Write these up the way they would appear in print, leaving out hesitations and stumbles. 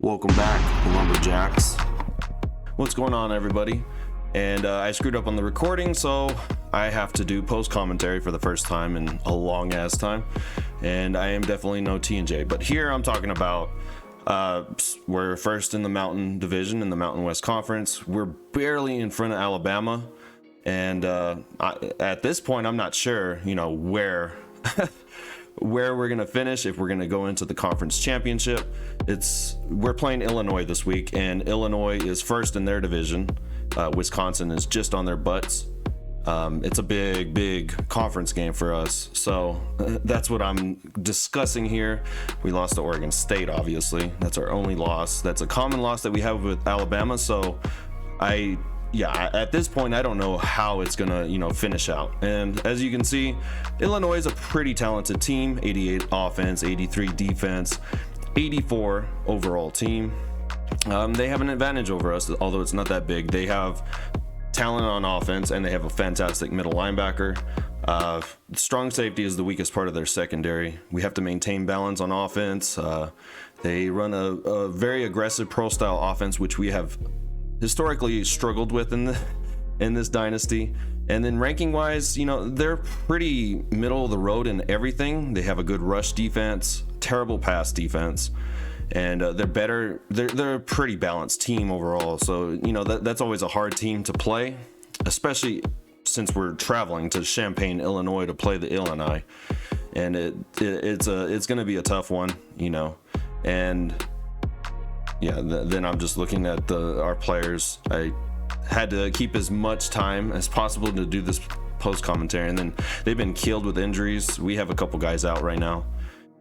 Welcome back, Lumberjacks. What's going on, everybody? And I screwed up on the recording, so I have to do post commentary for the first time in a long ass time. And I am definitely no T&J, but here I'm talking about we're first in the Mountain Division in the Mountain West Conference. We're barely in front of Alabama, and at this point, I'm not sure, where. Where we're gonna finish, if we're gonna go into the conference championship. We're playing Illinois this week, and Illinois is first in their division. Wisconsin is just on their butts. It's a big conference game for us, so that's what I'm discussing here. We lost to Oregon State, obviously. That's our only loss. That's a common loss that we have with Alabama, so at this point, I don't know how it's gonna, finish out. And as you can see, Illinois is a pretty talented team. 88 offense, 83 defense, 84 overall team. They have an advantage over us, although it's not that big. They have talent on offense, and they have a fantastic middle linebacker. Strong safety is the weakest part of their secondary. We have to maintain balance on offense. They run a very aggressive pro style offense, which we have historically struggled with in this dynasty. And then ranking wise, they're pretty middle of the road in everything. They have a good rush defense, terrible pass defense, and they're a pretty balanced team overall. So that's always a hard team to play, especially since we're traveling to Champaign, Illinois to play the Illini, and it's going to be a tough one, and then I'm just looking at our players. I had to keep as much time as possible to do this post commentary, and then they've been killed with injuries. We have a couple guys out right now,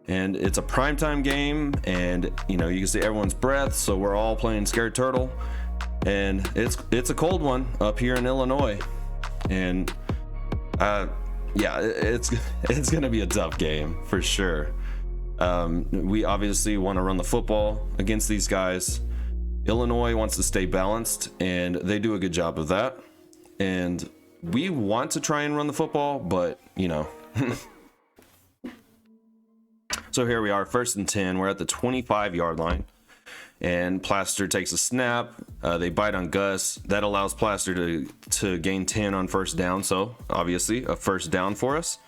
and it's a primetime game, and you can see everyone's breath, so we're all playing Scared Turtle, and it's a cold one up here in Illinois, and it's gonna be a tough game for sure. We obviously want to run the football against these guys. Illinois wants to stay balanced, and they do a good job of that. And we want to try and run the football, but So here we are, 1st and 10. We're at the 25-yard line, and Plaster takes a snap. They bite on Gus. That allows Plaster to gain 10 on first down. So obviously a first down for us.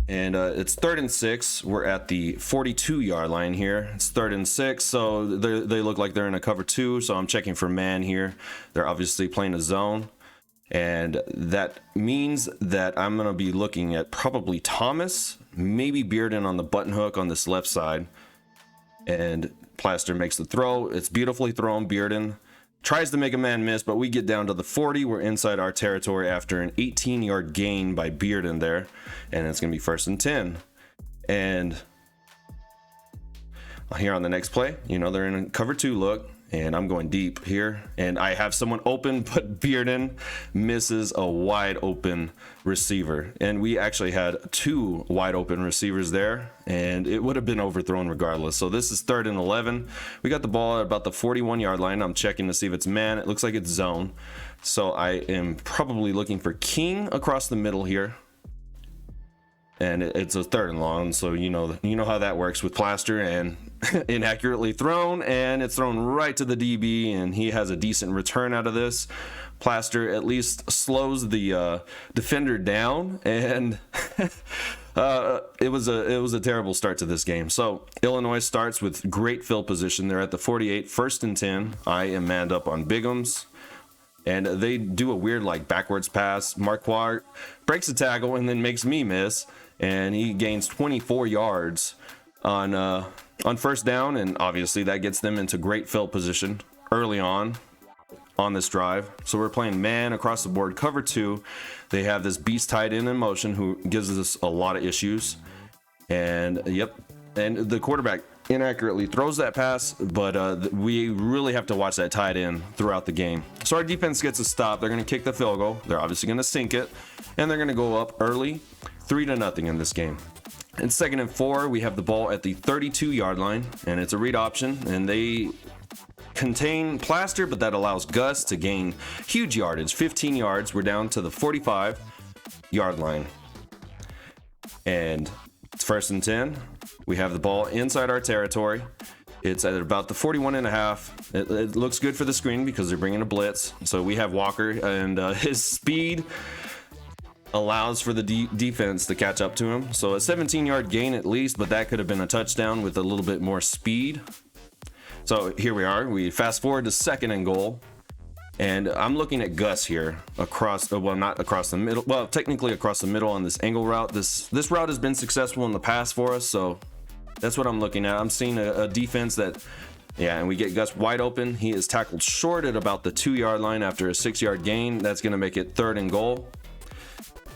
And it's 3rd and 6. We're at the 42-yard line here. It's 3rd and 6, so they look like they're in a cover 2, so I'm checking for man here. They're obviously playing a zone, and that means that I'm going to be looking at probably Thomas, maybe Bearden on the button hook on this left side. And Plaster makes the throw. It's beautifully thrown. Bearden tries to make a man miss, but we get down to the 40. We're inside our territory after an 18-yard gain by Bearden there, and it's going to be 1st and 10. And here on the next play, they're in a cover 2 look, and I'm going deep here, and I have someone open, but Bearden misses a wide open receiver. And we actually had 2 wide open receivers there, and it would have been overthrown regardless. So this is 3rd and 11. We got the ball at about the 41-yard line. I'm checking to see if it's man. It looks like it's zone. So I am probably looking for King across the middle here. And it's a 3rd and long, so you know how that works with Plaster, and inaccurately thrown, and it's thrown right to the DB, and he has a decent return out of this. Plaster at least slows the defender down, and it was a terrible start to this game. So Illinois starts with great field position. They're at the 48, 1st and 10. I am manned up on Bigums, and they do a weird backwards pass. Marquardt breaks a tackle and then makes me miss, and he gains 24 yards on first down, and obviously that gets them into great field position early on this drive. So we're playing man across the board, cover 2. They have this beast tight end in motion who gives us a lot of issues, and and the quarterback inaccurately throws that pass, but we really have to watch that tight end throughout the game. So our defense gets a stop. They're going to kick the field goal. They're obviously going to sink it, and they're going to go up early, 3-0 in this game. In 2nd and 4, we have the ball at the 32-yard line, and it's a read option, and they contain Plaster, but that allows Gus to gain huge yardage, 15 yards. We're down to the 45-yard line, and it's 1st and 10. We have the ball inside our territory, It's at about the 41.5. It looks good for the screen because they're bringing a blitz. So we have Walker, and his speed allows for the defense to catch up to him. So a 17-yard gain at least, but that could have been a touchdown with a little bit more speed. So here we are. We fast forward to 2nd and goal. And I'm looking at Gus here across, well, not across the middle, well, technically across the middle on this angle route. This route has been successful in the past for us, so that's what I'm looking at. I'm seeing a defense that, yeah, and we get Gus wide open. He is tackled short at about the 2-yard line after a 6-yard gain. That's going to make it 3rd and goal.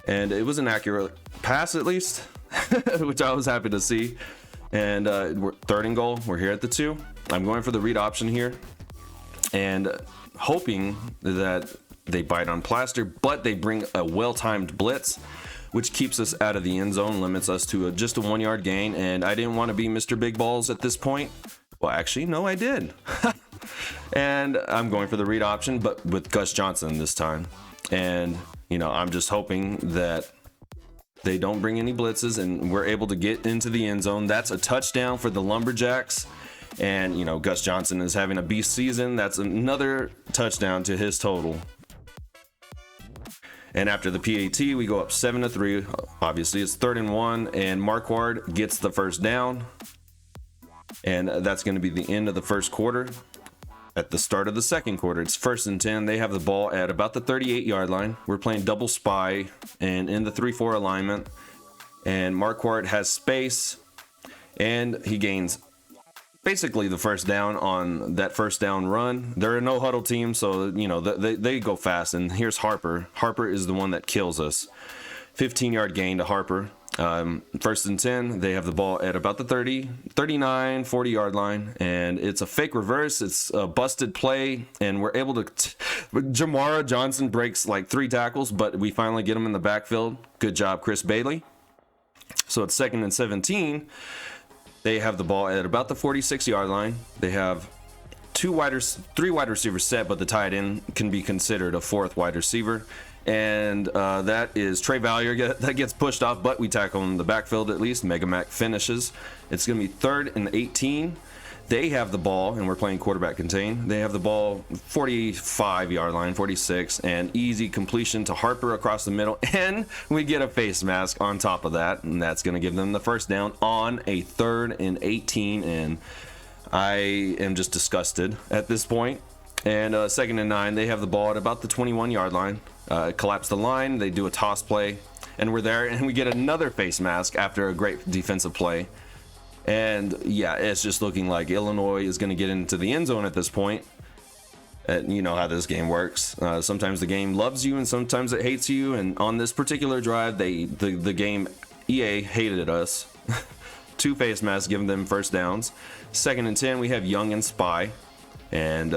And it was an accurate pass, at least, which I was happy to see. And we're 3rd and goal. We're here at the 2. I'm going for the read option here, and hoping that they bite on plaster, but they bring a well-timed blitz, which keeps us out of the end zone, limits us to just a 1-yard gain. And I didn't want to be Mr. Big Balls at this point. Well, actually, no, I did. And I'm going for the read option, but with Gus Johnson this time. And, you know, I'm just hoping that they don't bring any blitzes and we're able to get into the end zone. That's a touchdown for the Lumberjacks. And, you know, Gus Johnson is having a beast season. That's another touchdown to his total. And after the PAT, we go up 7-3. Obviously, it's 3rd and 1, and Marquard gets the first down. And that's going to be the end of the first quarter. At the start of the second quarter, it's 1st and 10. They have the ball at about the 38-yard line. We're playing double spy and in the 3-4 alignment. And Marquard has space, and he gains basically the first down on that first down run. They're a no huddle team, so you know they go fast. And here's Harper. Harper is the one that kills us. 15-yard gain to Harper. 1st and 10. They have the ball at about the 39, 40-yard line, and it's a fake reverse. It's a busted play, and we're able to. Jamara Johnson breaks like 3 tackles, but we finally get him in the backfield. Good job, Chris Bailey. So it's 2nd and 17. They have the ball at about the 46-yard line. They have 3 wide receivers set, but the tight end can be considered a 4th wide receiver. And that is Trey Valier that gets pushed off, but we tackle him in the backfield at least. Mega Mac finishes. It's going to be 3rd and 18. They have the ball, and we're playing quarterback contain. They have the ball 45-yard line, 46, and easy completion to Harper across the middle. And we get a face mask on top of that, and that's going to give them the first down on a 3rd and 18. And I am just disgusted at this point. And 2nd and 9, they have the ball at about the 21-yard line. Collapse the line, they do a toss play, and we're there, and we get another face mask after a great defensive play. And yeah, it's just looking like Illinois is going to get into the end zone at this point. And you know how this game works. Sometimes the game loves you and sometimes it hates you. And on this particular drive, the game EA hated us. 2 face masks giving them first downs. 2nd and 10, we have Young and Spy. And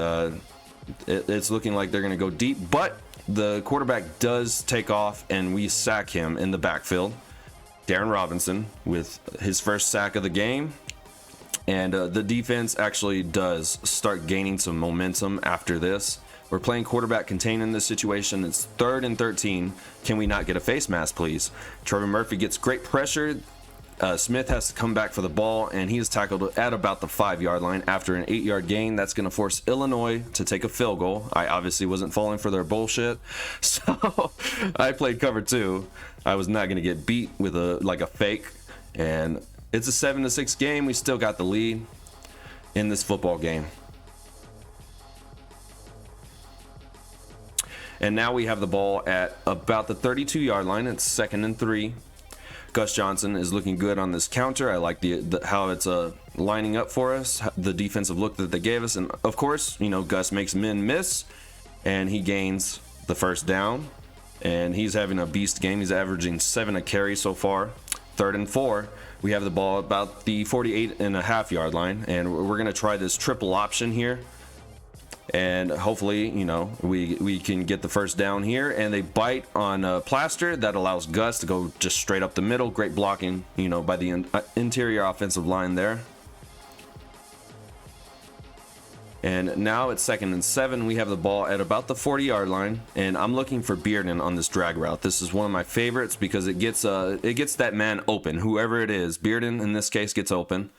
it's looking like they're going to go deep. But the quarterback does take off and we sack him in the backfield. Darren Robinson with his first sack of the game. And the defense actually does start gaining some momentum after this. We're playing quarterback contain in this situation. It's 3rd and 13. Can we not get a face mask, please? Trevor Murphy gets great pressure. Smith has to come back for the ball, and he is tackled at about the 5-yard line after an 8-yard gain. That's going to force Illinois to take a field goal. I obviously wasn't falling for their bullshit, so I played cover 2. I was not going to get beat with a fake, and it's a 7-6 game. We still got the lead in this football game. And now we have the ball at about the 32-yard line. It's 2nd and 3. Gus Johnson is looking good on this counter. I like how it's lining up for us, the defensive look that they gave us. And of course, you know, Gus makes men miss, and he gains the first down. And he's having a beast game. He's averaging 7 a carry so far. 3rd and 4. We have the ball about the 48.5-yard line, and we're going to try this triple option here. And hopefully, you know, we can get the first down here. And they bite on plaster. That allows Gus to go just straight up the middle. Great blocking, you know, by the interior offensive line there. And now it's 2nd and 7. We have the ball at about the 40-yard line, and I'm looking for Bearden on this drag route. This is one of my favorites because it gets that man open, whoever it is. Bearden in this case gets open,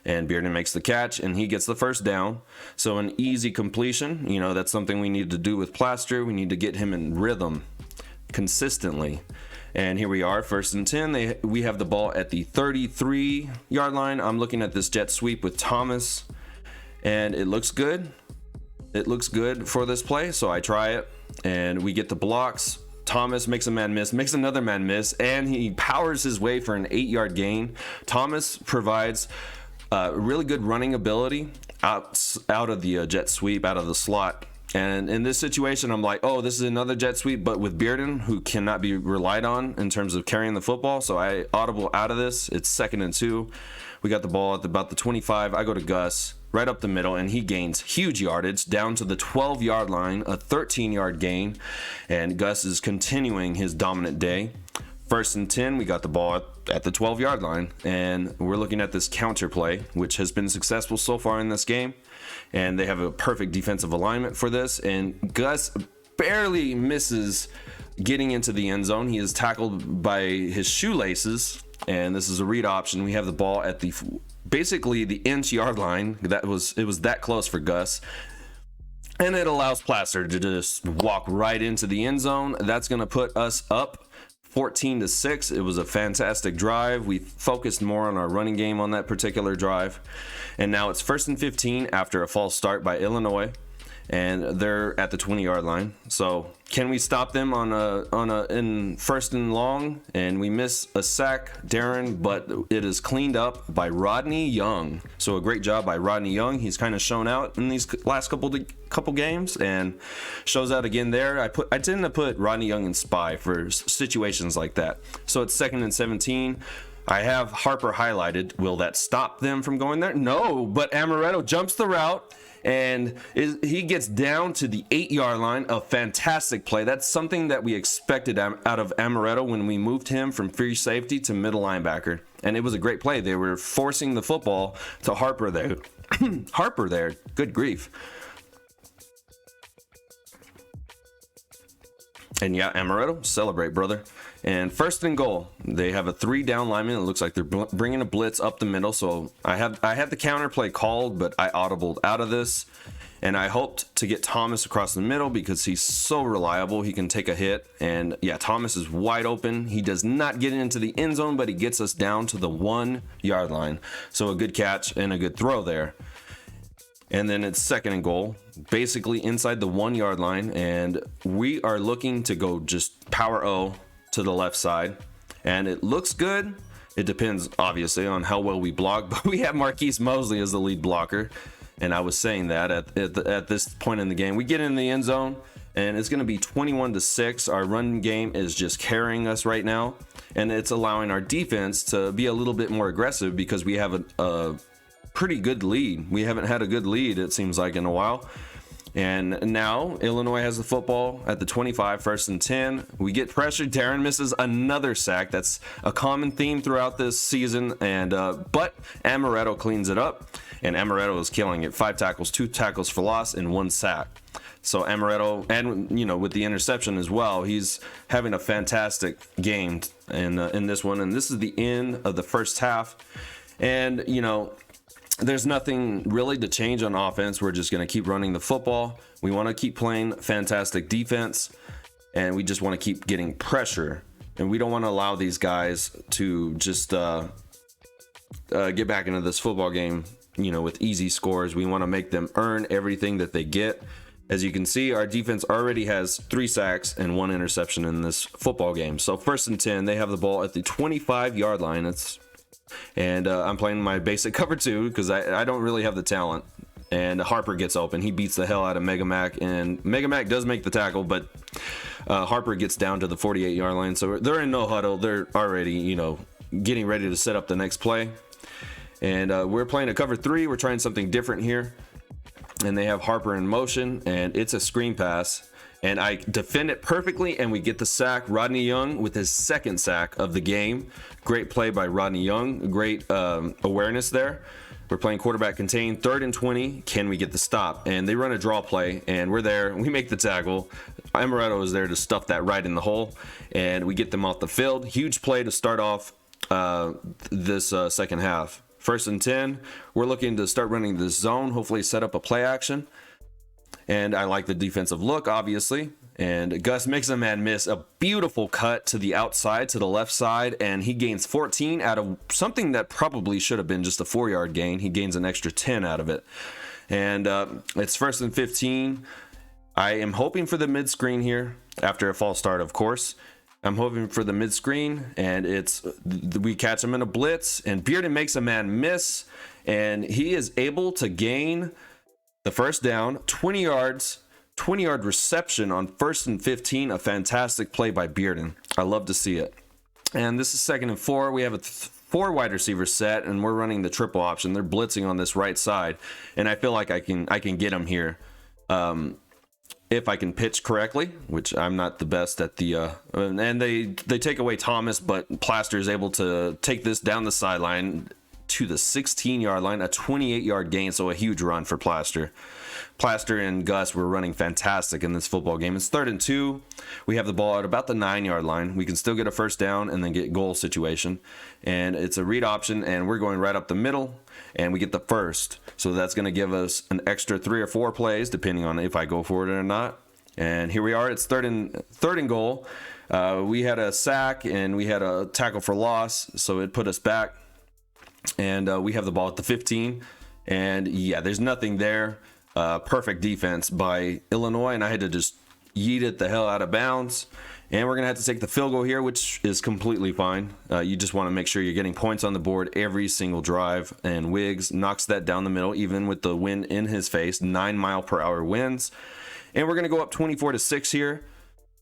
and Bearden makes the catch, and he gets the first down. So an easy completion. You know, that's something we need to do with Plaster. We need to get him in rhythm consistently. And here we are, 1st and 10. We have the ball at the 33-yard line. I'm looking at this jet sweep with Thomas, and it looks good. It looks good for this play, so I try it, and we get the blocks. Thomas makes a man miss, makes another man miss, and he powers his way for an 8-yard gain. Thomas provides really good running ability out of the jet sweep, out of the slot. And in this situation, I'm like, oh, this is another jet sweep, but with Bearden, who cannot be relied on in terms of carrying the football. So I audible out of this. It's 2nd and 2. We got the ball at about the 25. I go to Gus right up the middle, and he gains huge yardage down to the 12-yard line, a 13-yard gain. And Gus is continuing his dominant day. 1st and 10, we got the ball at the 12-yard line, and we're looking at this counter play, which has been successful so far in this game. And they have a perfect defensive alignment for this, and Gus barely misses getting into the end zone. He is tackled by his shoelaces, and this is a read option. We have the ball at the basically the inch-yard line. It was that close for Gus. And it allows Plaster to just walk right into the end zone. That's going to put us up 14-6. It was a fantastic drive. We focused more on our running game on that particular drive. And now it's 1st and 15 after a false start by Illinois, and they're at the 20-yard line. So can we stop them in 1st and long? And we miss a sack, Darren, but it is cleaned up by Rodney Young. So a great job by Rodney Young. He's kind of shown out in these last couple games and shows out again there. I tend to put Rodney Young in spy for situations like that. So it's 2nd and 17. I have Harper highlighted. Will that stop them from going there? No, but Amaretto jumps the route, and he gets down to the 8-yard line. A fantastic play. That's something that we expected out of Amaretto when we moved him from free safety to middle linebacker, and it was a great play. They were forcing the football to Harper there. Harper there. Good grief. And yeah, Amaretto, celebrate, brother. And 1st and goal, they have a 3-down lineman. It looks like they're bringing a blitz up the middle. So I had the counter play called, but I audibled out of this. And I hoped to get Thomas across the middle because he's so reliable. He can take a hit. And yeah, Thomas is wide open. He does not get into the end zone, but he gets us down to the 1-yard line. So a good catch and a good throw there. And then it's 2nd and goal, basically inside the 1-yard line. And we are looking to go just power O to the left side. And it looks good. It depends, obviously, on how well we block. But we have Marquise Mosley as the lead blocker. And I was saying that at this point in the game. We get in the end zone, and it's going to be 21-6. Our run game is just carrying us right now. And it's allowing our defense to be a little bit more aggressive because we have a pretty good lead. We haven't had a good lead, it seems like, in a while. And now Illinois has the football at the 25, 1st and 10. We get pressured. Darren misses another sack. That's a common theme throughout this season. And but Amaretto cleans it up, and Amaretto is killing it. 5 tackles, 2 tackles for loss, and 1 sack. So Amaretto, and with the interception as well, he's having a fantastic game in this one. And this is the end of the first half. And there's nothing really to change on offense. We're just going to keep running the football. We want to keep playing fantastic defense, and we just want to keep getting pressure. And we don't want to allow these guys to just get back into this football game, with easy scores. We want to make them earn everything that they get. As you can see, our defense already has 3 sacks and 1 interception in this football game. So 1st and 10, they have the ball at the 25-yard line. And I'm playing my basic cover 2 because I don't really have the talent. And Harper gets open. He beats the hell out of Mega Mac, and Mega Mac does make the tackle, but Harper gets down to the 48-yard line. So they're in no huddle. They're already, getting ready to set up the next play. And we're playing a cover 3. We're trying something different here. And they have Harper in motion, and it's a screen pass. And I defend it perfectly, and we get the sack. Rodney Young with his 2nd sack of the game. Great play by Rodney Young. Great awareness there. We're playing quarterback contain, 3rd and 20. Can we get the stop? And they run a draw play, and we're there. We make the tackle. Amaretto is there to stuff that right in the hole, and we get them off the field. Huge play to start off this second half. 1st and 10. We're looking to start running the zone, hopefully set up a play action. And I like the defensive look, obviously. And Gus makes a man miss. A beautiful cut to the outside, to the left side, and he gains 14 out of something that probably should have been just a 4-yard gain. He gains an extra 10 out of it. And it's 1st and 15. I am hoping for the mid-screen here, after a false start, of course. I'm hoping for the mid-screen, and we catch him in a blitz, and Bearden makes a man miss, and he is able to gain the first down, 20 yards, 20-yard reception on 1st and 15, a fantastic play by Bearden. I love to see it. And this is 2nd and 4. We have a 4 wide receiver set, and we're running the triple option. They're blitzing on this right side, and I feel like I can get them here. If I can pitch correctly, which I'm not the best at the and they take away Thomas, but Plaster is able to take this down the sideline to the 16-yard line, a 28-yard gain, so a huge run for Plaster. Plaster and Gus were running fantastic in this football game. It's 3rd and 2. We have the ball at about the 9-yard line. We can still get a first down and then get goal situation. And it's a read option, and we're going right up the middle, and we get the first. So that's going to give us an extra 3 or 4 plays, depending on if I go for it or not. And here we are. It's third and goal. We had a sack, and we had a tackle for loss, so it put us back. And we have the ball at the 15. And, yeah, there's nothing there. Perfect defense by Illinois, and I had to just yeet it the hell out of bounds. And we're going to have to take the field goal here, which is completely fine. You just want to make sure you're getting points on the board every single drive. And Wiggs knocks that down the middle, even with the wind in his face. 9-mile-per-hour winds. And we're going to go up 24-6 here.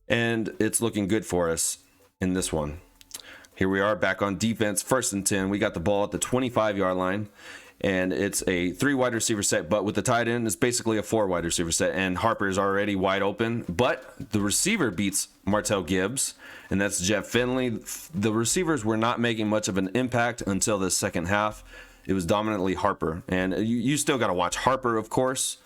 And it's looking good for us in this one. Here we are back on defense, 1st and 10. We got the ball at the 25-yard line. And it's a 3 wide receiver set, but with the tight end, it's basically a 4 wide receiver set. And Harper is already wide open, but the receiver beats Martell Gibbs, and that's Jeff Finley. The receivers were not making much of an impact until the second half. It was dominantly Harper, and you still got to watch Harper, of course,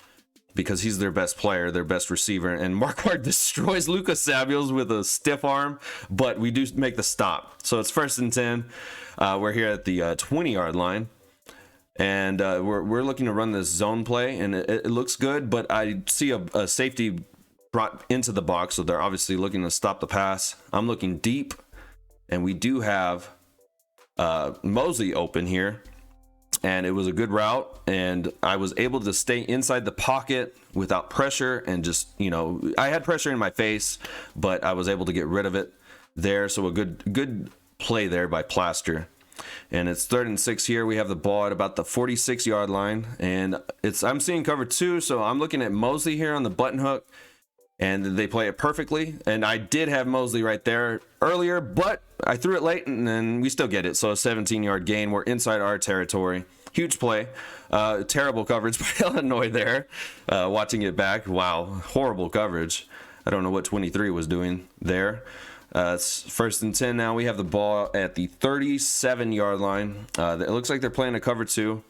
because he's their best player, their best receiver. And Marquardt destroys Lucas Samuels with a stiff arm, but we do make the stop. So it's 1st and 10. We're here at the 20-yard line. And we're looking to run this zone play, and it looks good, but I see a safety brought into the box, so they're obviously looking to stop the pass. I'm looking deep, and we do have Mosley open here, and it was a good route, and I was able to stay inside the pocket without pressure, and just, I had pressure in my face, but I was able to get rid of it there, so a good play there by Plaster. And it's 3rd and 6 here. We have the ball at about the 46-yard line, and I'm seeing cover 2, so I'm looking at Mosley here on the button hook, and they play it perfectly. And I did have Mosley right there earlier, but I threw it late, and then we still get it. So a 17-yard gain. We're inside our territory. Huge play. Terrible coverage by Illinois there. Watching it back, wow, horrible coverage. I don't know what 23 was doing there. It's 1st and 10 now. We have the ball at the 37-yard line. It looks like they're playing a cover 2.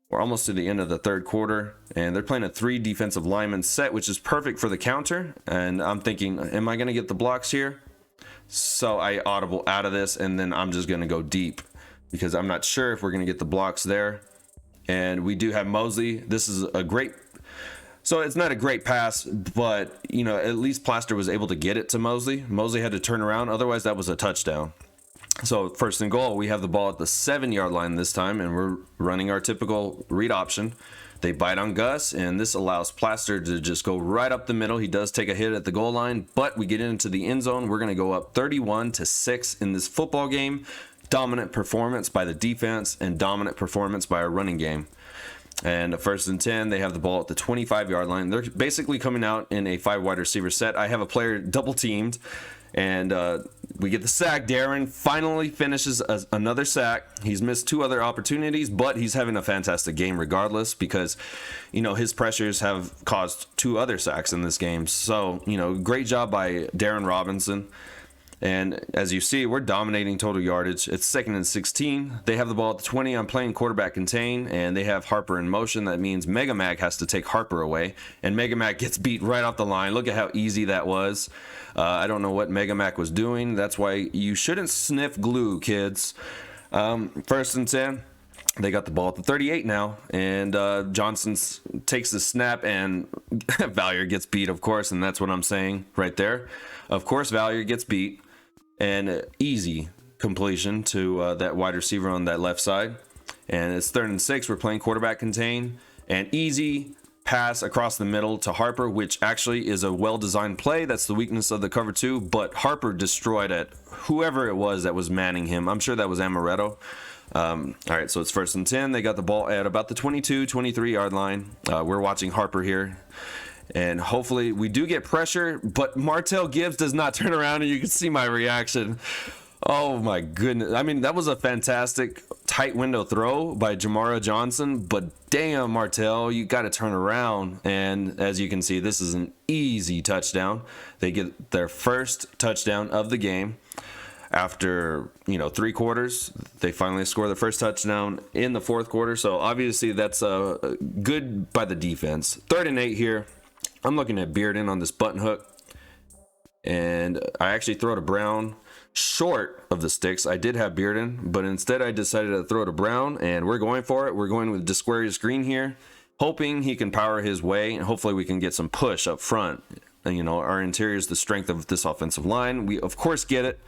We're almost to the end of the 3rd quarter, and they're playing a 3 defensive lineman set, which is perfect for the counter. And I'm thinking, am I going to get the blocks here? So I audible out of this, and then I'm just going to go deep because I'm not sure if we're going to get the blocks there. And we do have Mosley. This is a great... So it's not a great pass, but, at least Plaster was able to get it to Mosley. Mosley had to turn around. Otherwise, that was a touchdown. So 1st and goal, we have the ball at the 7-yard line this time, and we're running our typical read option. They bite on Gus, and this allows Plaster to just go right up the middle. He does take a hit at the goal line, but we get into the end zone. We're going to go up 31-6 in this football game. Dominant performance by the defense and dominant performance by our running game. And 1st and 10, they have the ball at the 25-yard line. They're basically coming out in a 5 wide receiver set. I have a player double teamed, and we get the sack. Darren finally finishes another sack. He's missed 2 other opportunities, but he's having a fantastic game regardless because, his pressures have caused 2 other sacks in this game. So, great job by Darren Robinson. And as you see, we're dominating total yardage. It's 2nd and 16. They have the ball at the 20. I'm playing quarterback contain, and they have Harper in motion. That means Mega Mac has to take Harper away, and Mega Mac gets beat right off the line. Look at how easy that was. I don't know what Mega Mac was doing. That's why you shouldn't sniff glue, kids. 1st and 10. They got the ball at the 38 now, and Johnson takes the snap, and Valier gets beat, of course, and that's what I'm saying right there. Of course, Valier gets beat, and easy completion to that wide receiver on that left side. And it's 3rd and 6. We're playing quarterback contain, and easy pass across the middle to Harper, which actually is a well-designed play. That's the weakness of the cover 2, but Harper destroyed it. Whoever it was that was manning him, I'm sure that was Amaretto. All right, so it's 1st and 10. They got the ball at about the 22, 23 yard line. We're watching Harper here, and hopefully we do get pressure, but Martell Gibbs does not turn around, and you can see my reaction. Oh my goodness. I mean, that was a fantastic tight window throw by Jamara Johnson, but damn, Martell, you got to turn around. And as you can see, this is an easy touchdown. They get their first touchdown of the game. After 3 quarters, they finally score the first touchdown in the 4th quarter. So obviously that's good by the defense. 3rd and 8 here. I'm looking at Bearden on this button hook, and I actually throw to Brown short of the sticks. I did have Bearden, but instead I decided to throw to Brown, and we're going for it. We're going with Disquarius Green here, hoping he can power his way, and hopefully we can get some push up front. And, our interior is the strength of this offensive line. We of course get it.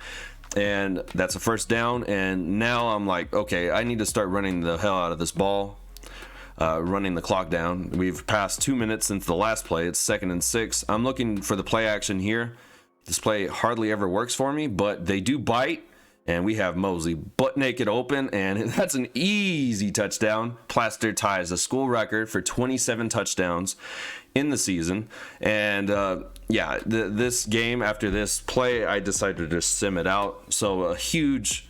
And that's a 1st down, and now I'm like, okay, I need to start running the hell out of this ball, running the clock down. We've passed 2 minutes since the last play. It's 2nd and 6. I'm looking for the play action here. This play hardly ever works for me, but they do bite, and we have Mosley butt naked open, and that's an easy touchdown. Plaster ties a school record for 27 touchdowns in the season. And this game, after this play, I decided to just sim it out. So a huge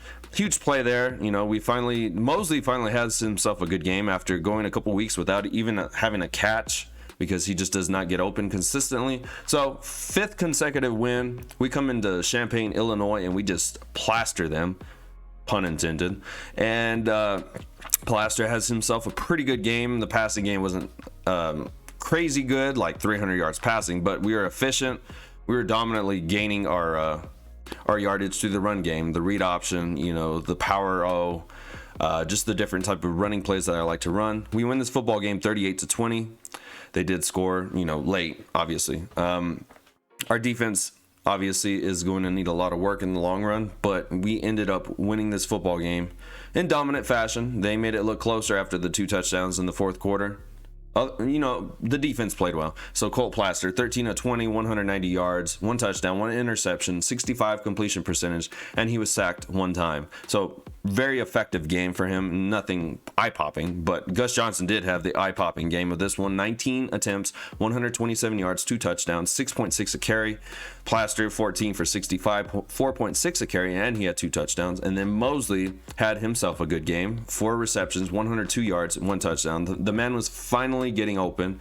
play there. Mosley finally has himself a good game after going a couple weeks without even having a catch, because he just does not get open consistently. So 5th consecutive win. We come into Champaign, Illinois, and we just plaster them, pun intended. And Plaster has himself a pretty good game. The passing game wasn't crazy good, like 300 yards passing, but we were efficient. We were dominantly gaining our yardage through the run game, the read option, the power O, just the different type of running plays that I like to run. We win this football game 38-20. They did score, late, obviously. Our defense obviously is going to need a lot of work in the long run, but we ended up winning this football game in dominant fashion. They made it look closer after the 2 touchdowns in the 4th quarter. The defense played well. So Colt Plaster, 13 of 20, 190 yards, 1 touchdown, 1 interception, 65 completion percentage, and he was sacked 1 time. So very effective game for him. Nothing eye-popping, but Gus Johnson did have the eye-popping game of this one. 19 attempts, 127 yards, 2 touchdowns, 6.6 a carry. Plaster, 14 for 65, 4.6 a carry, and he had 2 touchdowns. And then Mosley had himself a good game, 4 receptions, 102 yards, 1 touchdown. The man was finally getting open.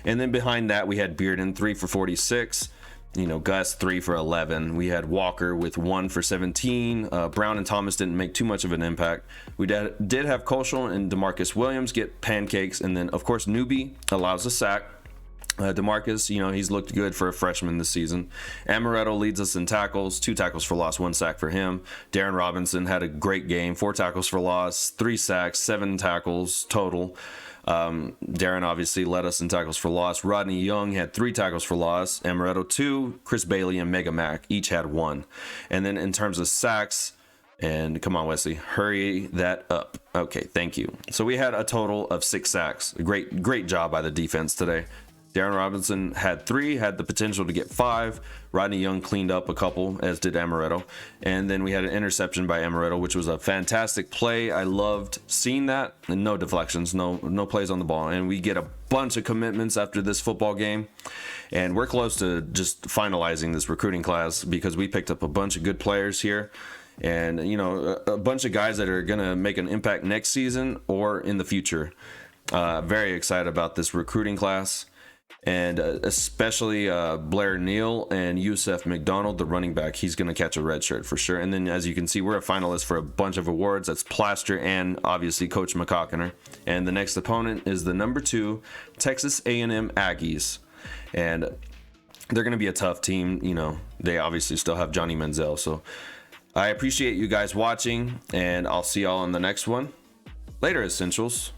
And then behind that, we had Bearden, 3 for 46. Gus 3 for 11. We had Walker with 1 for 17. Brown and Thomas didn't make too much of an impact. We did have Koshel and DeMarcus Williams get pancakes, and then of course Newbie allows a sack. DeMarcus, he's looked good for a freshman this season. Amaretto leads us in tackles, 2 tackles for loss, 1 sack for him. Darren Robinson had a great game, 4 tackles for loss, 3 sacks, 7 tackles total. Darren obviously led us in tackles for loss. Rodney Young had 3 tackles for loss. Amaretto 2. Chris Bailey and Mega Mac each had 1. And then in terms of sacks, and come on, Wesley, hurry that up. Okay, thank you. So we had a total of 6 sacks. Great job by the defense today. Darren Robinson had 3, had the potential to get 5. Rodney Young cleaned up a couple, as did Amaretto. And then we had an interception by Amaretto, which was a fantastic play. I loved seeing that. And no deflections, no plays on the ball. And we get a bunch of commitments after this football game. And we're close to just finalizing this recruiting class, because we picked up a bunch of good players here. And, a bunch of guys that are going to make an impact next season or in the future. Very excited about this recruiting class. And especially Blair Neal and Yusef McDonald, the running back, he's going to catch a red shirt for sure. And then, as you can see, we're a finalist for a bunch of awards. That's Plaster and obviously Coach McCockiner. And the next opponent is the number 2 Texas A&M Aggies, and they're going to be a tough team. You know, they obviously still have Johnny Manziel. So I appreciate you guys watching, and I'll see y'all on the next one. Later, Essentials.